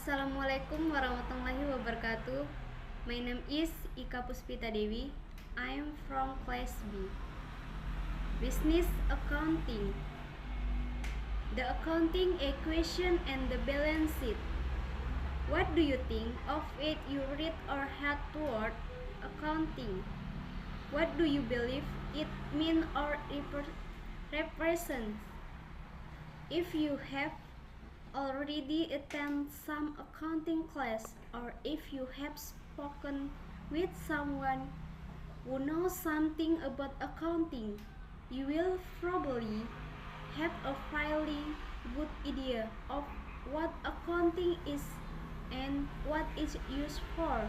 Assalamualaikum warahmatullahi wabarakatuh. My name is Ika Puspita Dewi. I am from class B. Business accounting. The accounting equation and the balance sheet. What do you think of it you read or heard toward accounting? What do you believe it means or represents? If you have already attended some accounting class, or if you have spoken with someone who knows something about accounting, you will probably have a fairly good idea of what accounting is and what it's used for.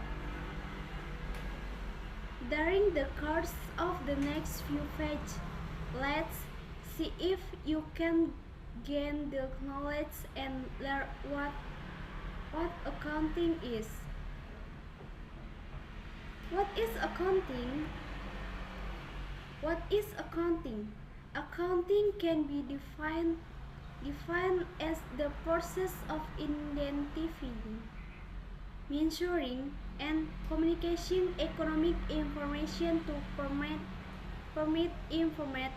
During the course of the next few pages, let's see if you can gain the knowledge and learn what accounting is. What is accounting? What is accounting? Accounting can be defined as the process of identifying, measuring, and communicating economic information to permit informed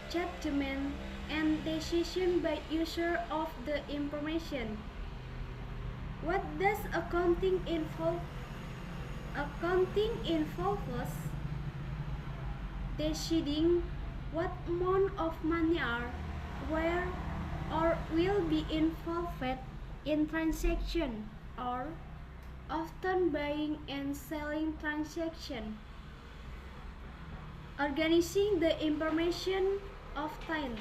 judgment and decision by user of the information. What does accounting involve? Accounting involves deciding what amount of money are, where, or will be involved in transaction, or often buying and selling transaction. Organizing the information of time,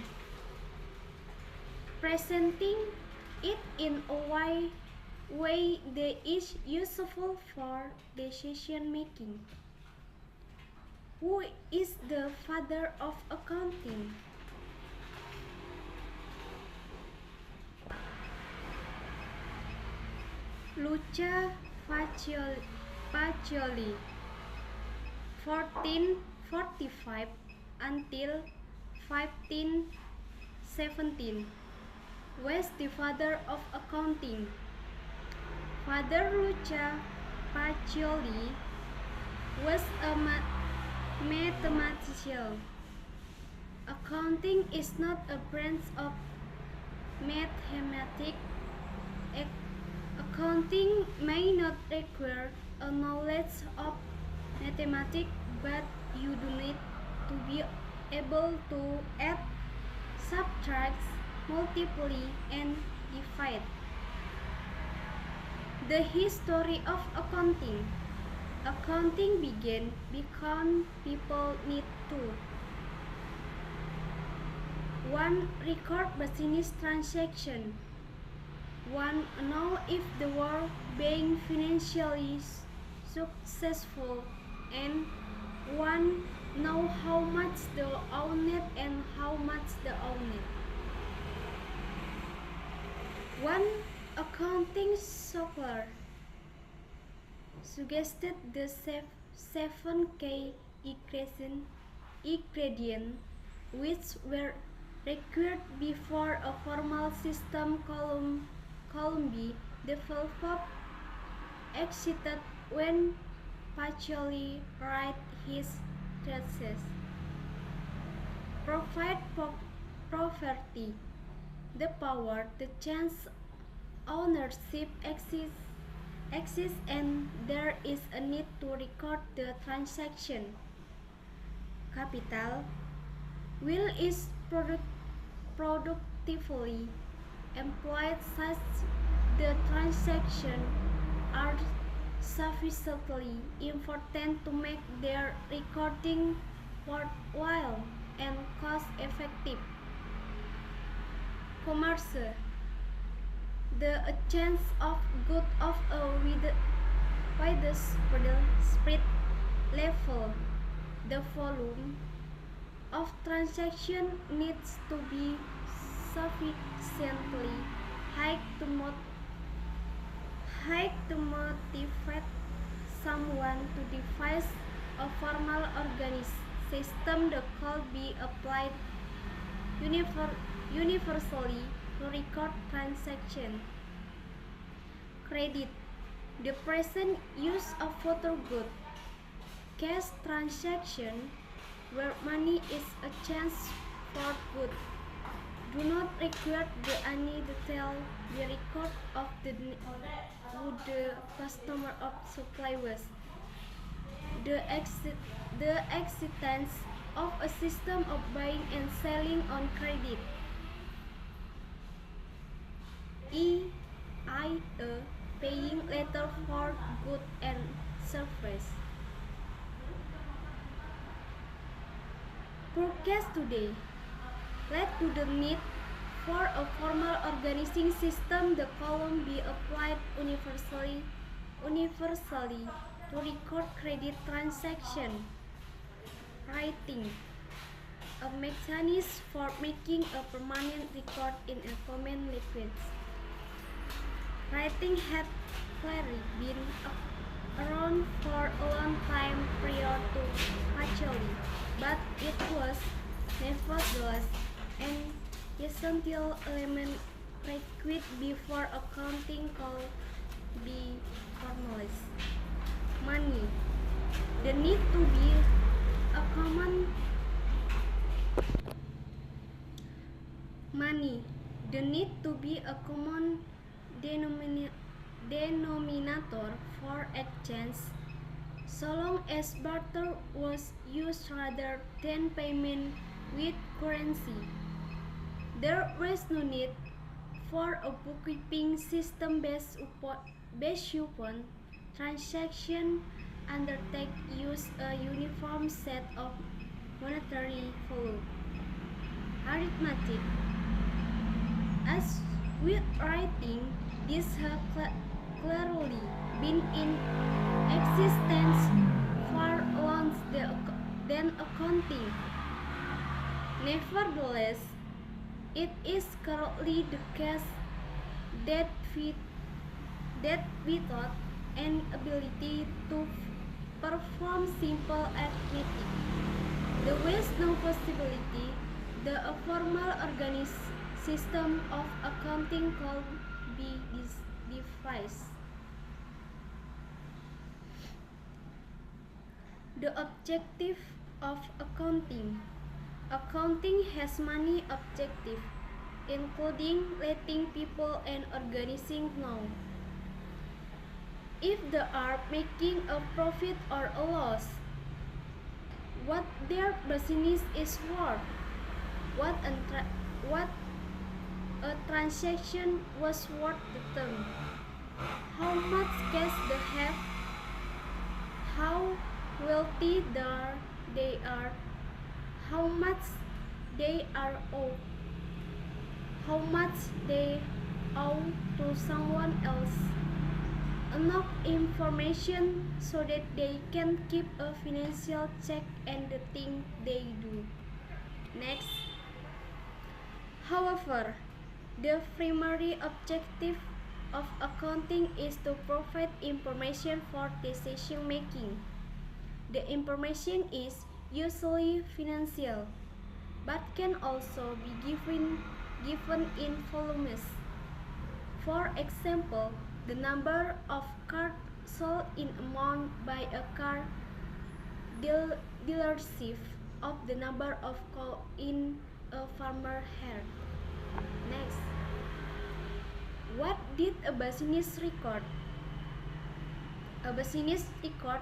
presenting it in a way that is useful for decision making. Who is the father of accounting? Luca Pacioli, 1445 until 1517, was the father of accounting. Father Luca Pacioli was a mathematician. Accounting is not a branch of mathematics. Accounting may not require a knowledge of mathematics, but you do need to be able to add, subtract, multiply, and divide. The history of accounting. Accounting began because people need to 1. Record business transaction. 1. Know if they were being financially successful, and 1. Know how much they owned and how much they owned. 1. Accounting software suggested the 7K ingredient which were required before a formal system Columbi developed existed when Pacioli wrote his thesis. Provide property, the power, the chance ownership exists and there is a need to record the transaction. Capital will is productively employed such the transaction are sufficiently important to make their recording worthwhile and cost effective. Commerce, the exchange of goods of a widespread level. The volume of transaction needs to be sufficiently high to motivate someone to devise a formal organized system that could be applied universally to record transactions. Credit, the present use of photo good. Cash transaction, where money is exchanged for good. Do not require any detail the record of who the customer of supply was. The existence of a system of buying and selling on credit. EIA, paying later for good and service. Forecast today led to the need for a formal organizing system. The column be applied universally to record credit transaction. Writing, a mechanism for making a permanent record in a common language. Writing had clearly been around for a long time prior to Pacelli, but it was nevertheless an essential element required before accounting could be formalized. Money, the need to be a common money, the need to be a common denominator for exchange, so long as barter was used rather than payment with currency. There was no need for a bookkeeping system based upon transaction undertake use a uniform set of monetary value. Arithmetic. As with writing, this has clearly been in existence far longer than accounting. Nevertheless, it is currently the case that without an ability to perform simple arithmetic, there was no possibility that a formal organized system of accounting could be devised. The objective of accounting. Accounting has many objectives, including letting people and organizing know if they are making a profit or a loss, what their business is worth, what a transaction was worth the term, how much cash they have, how wealthy they are, how much they are owed, how much they owe to someone else. Enough information so that they can keep a financial check and the thing they do. Next. However, the primary objective of accounting is to provide information for decision making. The information is usually financial, but can also be given in volumes. For example, the number of cars sold in a month by a car dealership of the number of cows in a farmer herd. Next, what did a business record? A business record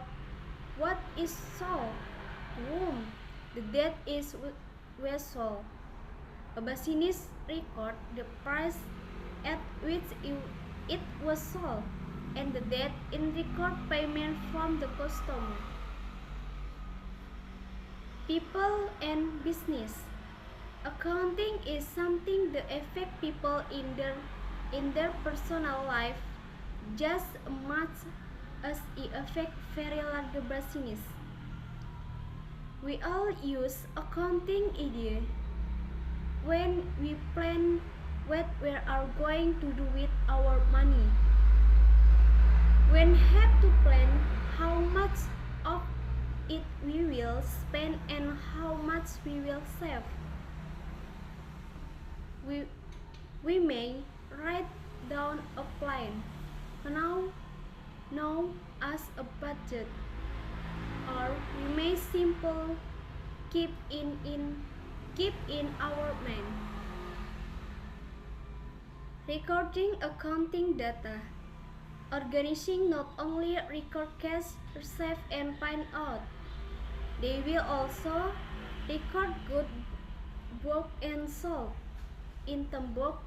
what is sold, whom the debt is was sold. A business record the price at which it was sold and the date in record payment from the customer. People and business. Accounting is something that affects people in their personal life just as much as it affects very large business. We all use accounting idea when we plan what we are going to do with our money. When have to plan how much of it we will spend and how much we will save. We may write down a plan, known as a budget, or we may simply keep in our mind. Recording accounting data. Organizing not only record cash, receive and find out. They will also record good book and sold in term book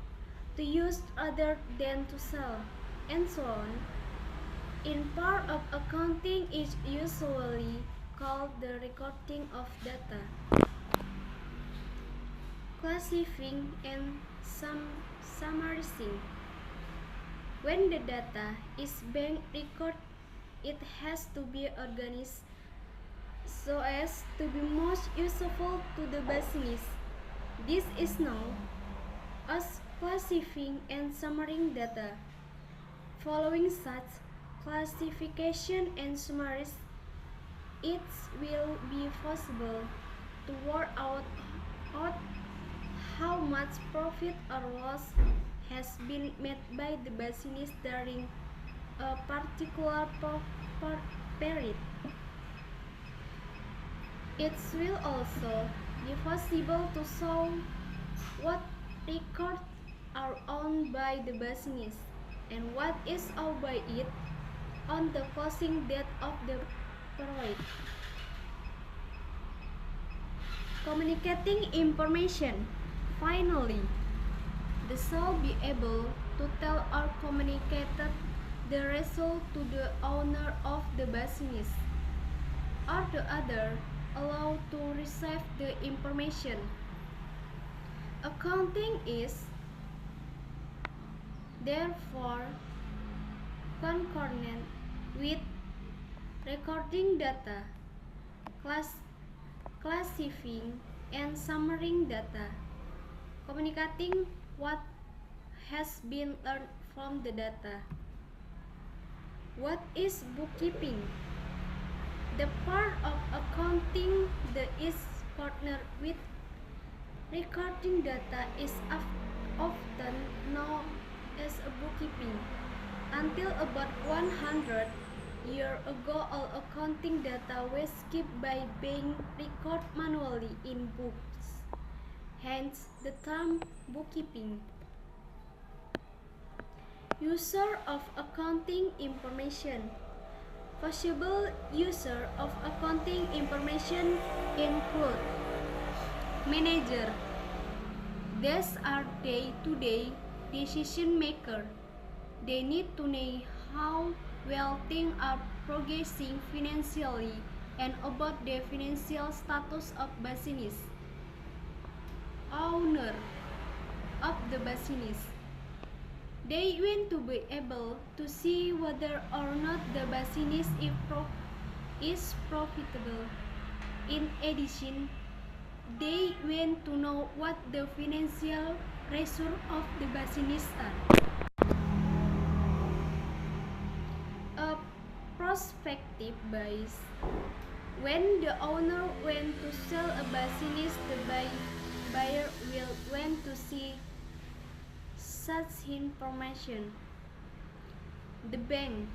to use other than to sell, and so on. In part of accounting is usually called the recording of data. Classifying and summarizing. When the data is being recorded, it has to be organized so as to be most useful to the business. This is known as classifying and summarizing data. Following such classification and summaries, it will be possible to work out how much profit or loss has been made by the business during a particular period. It will also be possible to show what records are owned by the business and what is owed by it on the closing date of the period. Communicating information. Finally, they shall be able to tell or communicate the result to the owner of the business, or the other allowed to receive the information. Accounting is therefore concurrent with recording data, classifying and summarizing data, communicating what has been learned from the data. What is bookkeeping? The part of accounting that is partnered with recording data is often known as a bookkeeping. Until about 100 years ago, all accounting data was kept by being recorded manually in books. Hence, the term bookkeeping. User of accounting information. Possible user of accounting information include manager. These are day-to-day decision maker. They need to know how well things are progressing financially and about the financial status of business. Owner of the business. They want to be able to see whether or not the business is profitable. In addition, they want to know what the financial results of the business are. A prospective buyer. When the owner wants to sell a business, the buyer will want to see such information. The bank.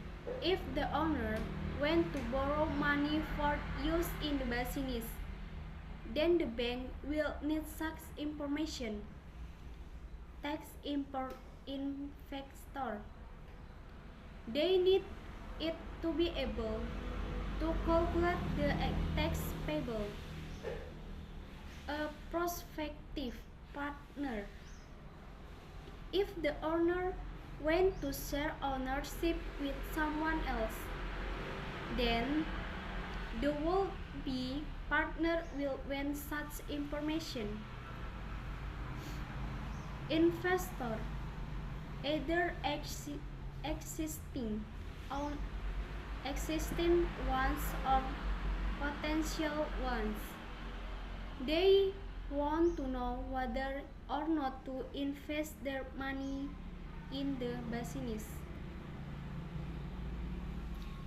If the owner wants to borrow money for use in the business, then the bank will need such information. Tax investor. They need it to be able to calculate the tax payable. A prospective partner. If the owner wants to share ownership with someone else, then the would-be partner will want such information. Investor, either existing ones or potential ones. They want to know whether or not to invest their money in the business.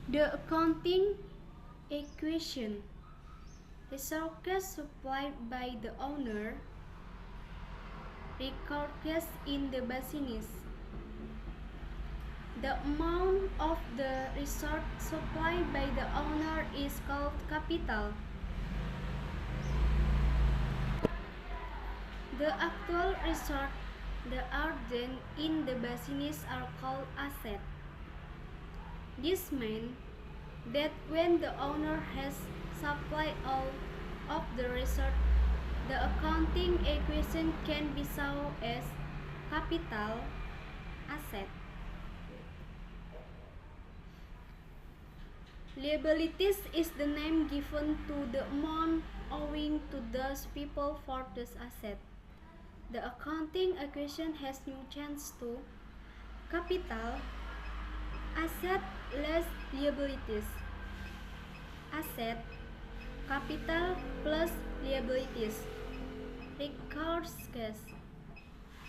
The accounting equation. Resources supplied by the owner, resources in the business. The amount of the resource supplied by the owner is called capital. The actual resource, the argent in the business are called asset. This means that when the owner has supplied all of the resource, the accounting equation can be solved as capital asset. Liabilities is the name given to the amount owing to those people for those assets. The accounting equation has new change to capital asset less liabilities. Asset capital plus liabilities. Resource cash.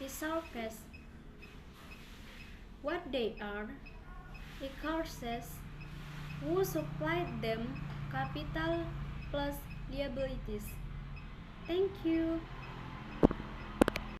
Resource cash. What they are? Resources. Who supplied them? Capital plus liabilities. Thank you.